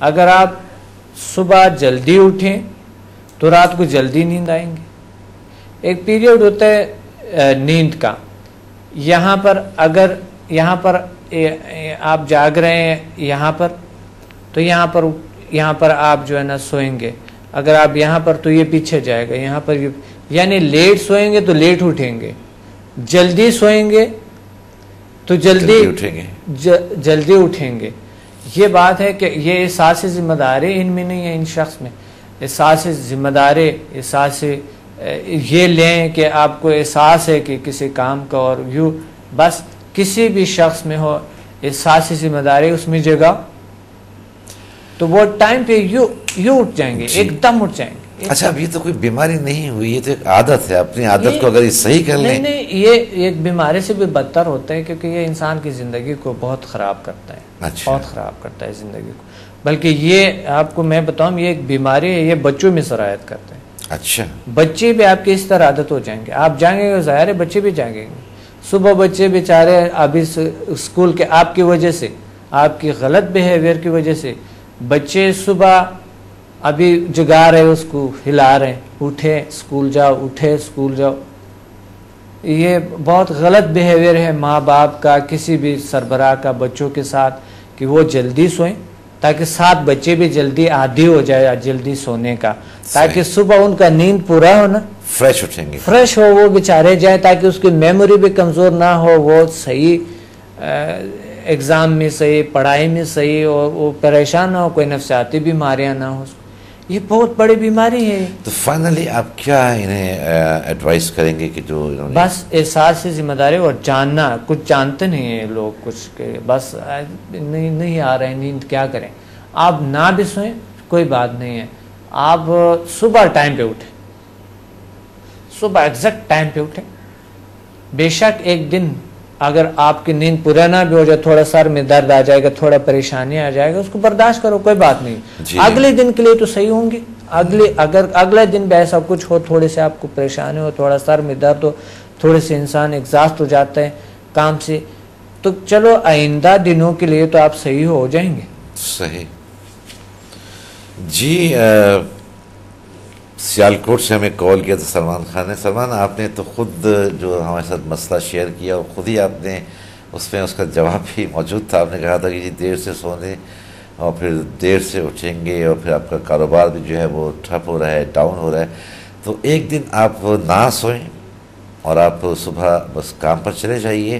اگر آپ صبح جلدی اٹھیں تو رات کو جلدی نیند آئیں گے. ایک پیریڈ ہوتا ہے نیند کا. یہاں پر اگر یہاں پر آپ جاگ رہے ہیں یہاں پر، تو یہاں پر آپ جو ہے نا سوئیں گے. اگر آپ یہاں پر تو یہ پیچھے جائے گا، یہاں پر یعنی لیٹ سوئیں گے تو لیٹ اٹھیں گے، جلدی سوئیں گے تو جلدی اٹھیں گے. یہ بات ہے کہ یہ احساس ذمہ داری ان میں نہیں ہے، ان شخص میں احساس ذمہ داری، احساس یہ لیں کہ آپ کو احساس ہے کہ کسی کام کا، اور یوں بس کسی بھی شخص میں ہو احساس ذمہ داری اس میں جگہ، تو وہ ٹائم پہ یوں اٹھ جائیں گے، ایک دم اٹھ جائیں گے. اچھا اب یہ تو کوئی بیماری نہیں ہوئی، یہ تو ایک عادت ہے. اپنی عادت کو اگر یہ صحیح کر لیں. نہیں، یہ ایک بیماری سے بھی بدتر ہوتا ہے، کیونکہ یہ انسان کی زندگی کو بہت خراب کرتا ہے. بہت خراب کرتا ہے زندگی کو. بلکہ یہ آپ کو میں بتاؤں، یہ ایک بیماری ہے، یہ بچوں میں سرایت کرتے ہیں. اچھا بچے بھی آپ کی اس طرح عادت ہو جائیں گے، آپ جائیں گے ظاہر ہے بچے بھی جائیں گے. صبح بچے بیچارے ابھی اسکول کے آپ کی وجہ سے، آپ کی غلط بیہیویئر کی وجہ سے بچے صبح ابھی جگا رہے اس کو، ہلا رہے، اٹھے اسکول جاؤ، اٹھے اسکول جاؤ. یہ بہت غلط بیہیویئر ہے ماں باپ کا، کسی بھی سربراہ کا بچوں کے ساتھ، کہ وہ جلدی سوئیں تاکہ ساتھ بچے بھی جلدی عادی ہو جائے جلدی سونے کا، تاکہ صبح ان کا نیند پورا ہونا، فریش اٹھیں گے، فریش ہو وہ بیچارے جائیں، تاکہ اس کی میموری بھی کمزور نہ ہو، وہ صحیح ایگزام میں صحیح، پڑھائی میں صحیح، اور وہ پریشان نہ ہو، کوئی نفسیاتی بیماریاں نہ ہو. یہ بہت بڑی بیماری ہے. تو فائنلی آپ کیا انہیں ایڈوائز کریں گے کہ جو انہوں نے بس احساس سے ذمہ داری اور جاننا، کچھ جانتے نہیں ہیں لوگ، کچھ کہ بس نہیں آ رہے نیند، کیا کریں. آپ نہ بھی سوئیں کوئی بات نہیں ہے، آپ صبح ٹائم پہ اٹھیں، صبح ایگزیکٹ ٹائم پہ اٹھیں. بے شک ایک دن اگر آپ کی نیند پورا نہ بھی ہو جائے، تھوڑا سر میں درد آ جائے گا، تھوڑا پریشانی آ جائے گا، اس کو برداشت کرو، کوئی بات نہیں. اگلے دن کے لیے تو صحیح ہوں گے. اگر اگلے دن بھی ایسا کچھ ہو، تھوڑے سے آپ کو پریشانی ہو، تھوڑا سر میں درد ہو، تھوڑے سے انسان ایگزاسٹ ہو جاتا ہے کام سے، تو چلو آئندہ دنوں کے لیے تو آپ صحیح ہو جائیں گے. صحیح. جی سیالکوٹ سے ہمیں کال کیا تھا سلمان خان نے. سلمان آپ نے تو خود جو ہمارے ساتھ مسئلہ شیئر کیا، اور خود ہی آپ نے اس میں اس کا جواب بھی موجود تھا. آپ نے کہا تھا کہ جی دیر سے سونے اور پھر دیر سے اٹھیں گے، اور پھر آپ کا کاروبار بھی جو ہے وہ ٹھپ ہو رہا ہے، ڈاؤن ہو رہا ہے. تو ایک دن آپ نہ سوئیں اور آپ صبح بس کام پر چلے جائیے،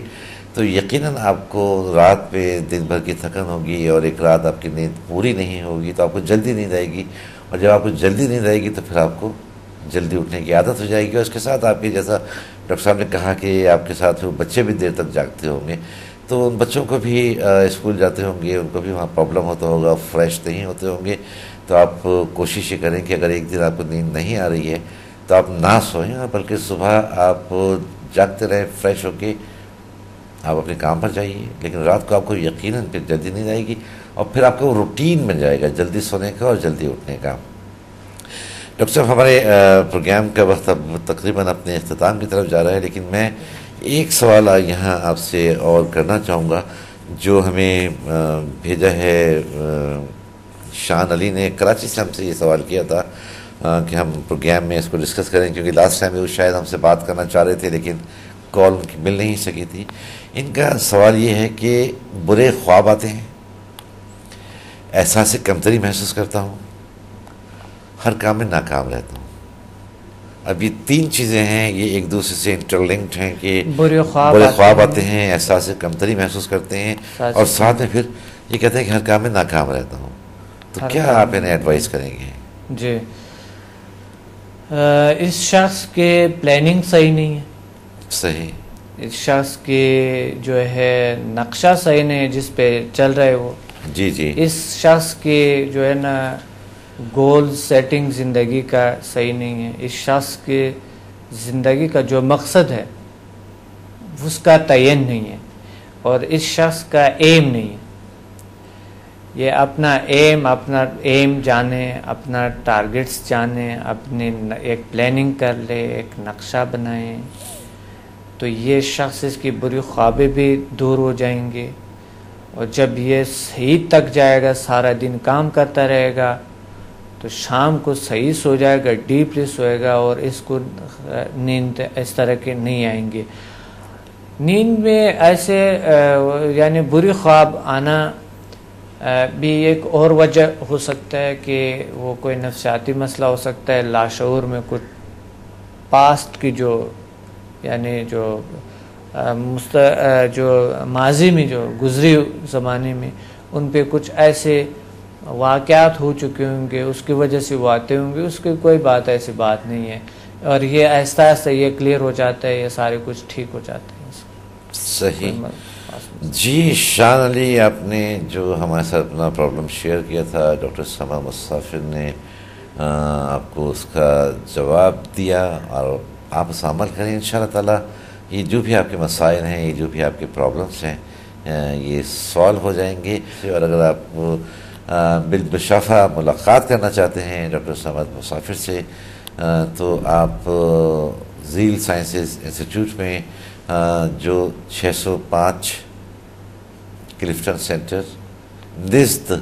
تو یقیناً آپ کو رات پہ دن بھر کی تھکن ہوگی، اور ایک رات آپ کی نیند پوری نہیں ہوگی، تو آپ کو جلدی نیند آئے گی. اور جب آپ کو جلدی نیند آئے گی تو پھر آپ کو جلدی اٹھنے کی عادت ہو جائے گی. اور اس کے ساتھ آپ کی، جیسا ڈاکٹر صاحب نے کہا کہ آپ کے ساتھ وہ بچے بھی دیر تک جاگتے ہوں گے، تو ان بچوں کو بھی اسکول جاتے ہوں گے، ان کو بھی وہاں پرابلم ہوتا ہوگا، فریش نہیں ہوتے ہوں گے. تو آپ کوشش یہ کریں کہ اگر ایک دن آپ کو نیند نہیں آ رہی ہے تو آپ نہ سوئیں، بلکہ صبح آپ جاگتے رہیں فریش ہو کے، آپ اپنے کام پر جائیے. لیکن رات کو آپ کو یقیناً پھر جلدی نیند آئے گی، اور پھر آپ کا وہ روٹین بن جائے گا جلدی سونے کا اور جلدی اٹھنے کا. ڈاکٹر صاحب ہمارے پروگرام کا وقت اب تقریباً اپنے اختتام کی طرف جا رہا ہے، لیکن میں ایک سوال یہاں آپ سے اور کرنا چاہوں گا، جو ہمیں بھیجا ہے شان علی نے. کراچی سے ہم سے یہ سوال کیا تھا کہ ہم پروگرام میں اس کو ڈسکس کریں، کیونکہ لاسٹ ٹائم وہ شاید ہم سے بات کرنا چاہ رہے تھے لیکن کال ان کی مل نہیں سکی تھی. ان کا سوال یہ ہے کہ برے خواب آتے ہیں، احساس کمتری محسوس کرتا ہوں، ہر کام میں ناکام رہتا ہوں. اب یہ تین چیزیں ہیں، یہ ایک دوسرے سے انٹرلنکڈ ہیں کہ برے خواب آتے ہیں، احساس کمتری محسوس کرتے ہیں، اور ساتھ میں پھر یہ کہتے ہیں کہ ہر کام میں ناکام رہتا ہوں. تو کیا آپ انہیں ایڈوائز کریں گے؟ جی اس شخص کے پلاننگ صحیح نہیں ہے. صحیح. اس شخص کے جو ہے نقشہ صحیح نہیں ہے جس پہ چل رہے وہ. جی جی. اس شخص کے جو ہے نا گول سیٹنگ زندگی کا صحیح نہیں ہے. اس شخص کے زندگی کا جو مقصد ہے اس کا تعین نہیں ہے، اور اس شخص کا ایم نہیں ہے. یہ اپنا ایم جانے، اپنا ٹارگٹس جانے، اپنے ایک پلاننگ کر لے، ایک نقشہ بنائیں، تو یہ شخص اس کی بری خوابیں بھی دور ہو جائیں گے، اور جب یہ صحیح تک جائے گا، سارا دن کام کرتا رہے گا، تو شام کو صحیح سو جائے گا، ڈیپلی سوئے گا، اور اس کو نیند اس طرح کے نہیں آئیں گے۔ نیند میں ایسے یعنی بری خواب آنا بھی ایک اور وجہ ہو سکتا ہے کہ وہ کوئی نفسیاتی مسئلہ ہو سکتا ہے، لاشعور میں کچھ پاسٹ کی جو یعنی جو ماضی میں جو گزری زمانے میں ان پہ کچھ ایسے واقعات ہو چکے ہوں گے، اس کی وجہ سے وہ آتے ہوں گے، اس کی کوئی بات ایسی بات نہیں ہے، اور یہ آہستہ آہستہ یہ کلیئر ہو جاتا ہے، یہ سارے کچھ ٹھیک ہو جاتے ہیں۔ صحیح۔ جی شان علی، آپ نے جو ہمارے ساتھ اپنا پرابلم شیئر کیا تھا، ڈاکٹر سما مسافر نے آپ کو اس کا جواب دیا، اور آپ اس عمل کریں انشاءاللہ تعالیٰ یہ جو بھی آپ کے مسائل ہیں، یہ جو بھی آپ کے پرابلمس ہیں، یہ سالو ہو جائیں گے۔ اور اگر آپ بالبشافہ ملاقات کرنا چاہتے ہیں ڈاکٹر سما مسافر سے، تو آپ زیل سائنسز انسٹیٹیوٹ میں جو 605 کلفٹن سینٹر نزد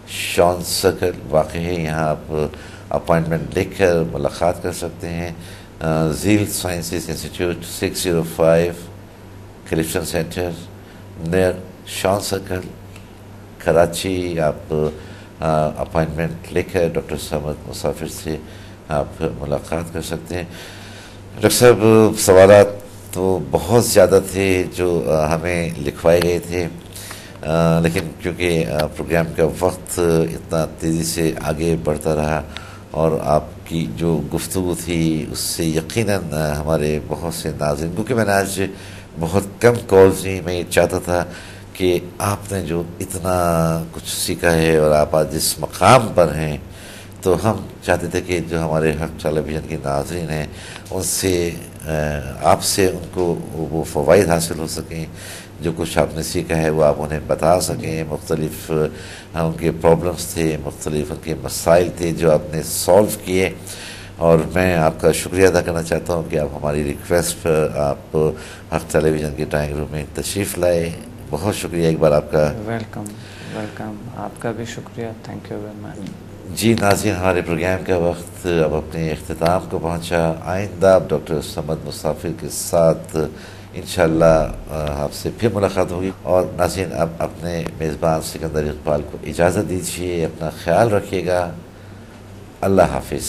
شان سرکل واقع ہے، یہاں آپ اپوائنٹمنٹ لے کر ملاقات کر سکتے ہیں۔ زیل سائنسز انسٹیٹیوٹ 605 کلفٹن سینٹر نیر شان سرکل کراچی، آپ اپوائنٹمنٹ لے کر ڈاکٹر سمد مسافر سے آپ ملاقات کر سکتے ہیں۔ ڈاکٹر صاحب، سوالات تو بہت زیادہ تھے جو ہمیں لکھوائے گئے تھے، لیکن کیونکہ پروگرام کا وقت اتنا تیزی سے آگے بڑھتا رہا، اور آپ کی جو گفتگو تھی اس سے یقیناً ہمارے بہت سے ناظرین، کیونکہ میں نے آج بہت کم کالز لی، میں یہ چاہتا تھا کہ آپ نے جو اتنا کچھ سیکھا ہے اور آپ آج جس مقام پر ہیں، تو ہم چاہتے تھے کہ جو ہمارے حق ٹیلی ویژن کے ناظرین ہیں ان سے آپ سے ان کو وہ فوائد حاصل ہو سکیں، جو کچھ آپ نے سیکھا ہے وہ آپ انہیں بتا سکیں۔ مختلف ان کے پرابلمس تھے، مختلف ان کے مسائل تھے جو آپ نے سالو کیے، اور میں آپ کا شکریہ ادا کرنا چاہتا ہوں کہ آپ ہماری ریکویسٹ پر آپ حق ٹیلی ویژن کے ڈرائنگ روم میں تشریف لائے۔ بہت شکریہ ایک بار آپ کا۔ ویلکم، آپ کا بھی شکریہ، تھینک یو ویری مچ۔ جی ناظرین، ہمارے پروگرام کا وقت اب اپنے اختتام کو پہنچا۔ آئندہ اب ڈاکٹر سمد مسافر کے ساتھ انشاءاللہ آپ سے پھر ملاقات ہوگی، اور ناظرین اب اپنے میزبان سکندر اقبال کو اجازت دیجیے، اپنا خیال رکھیے گا، اللہ حافظ۔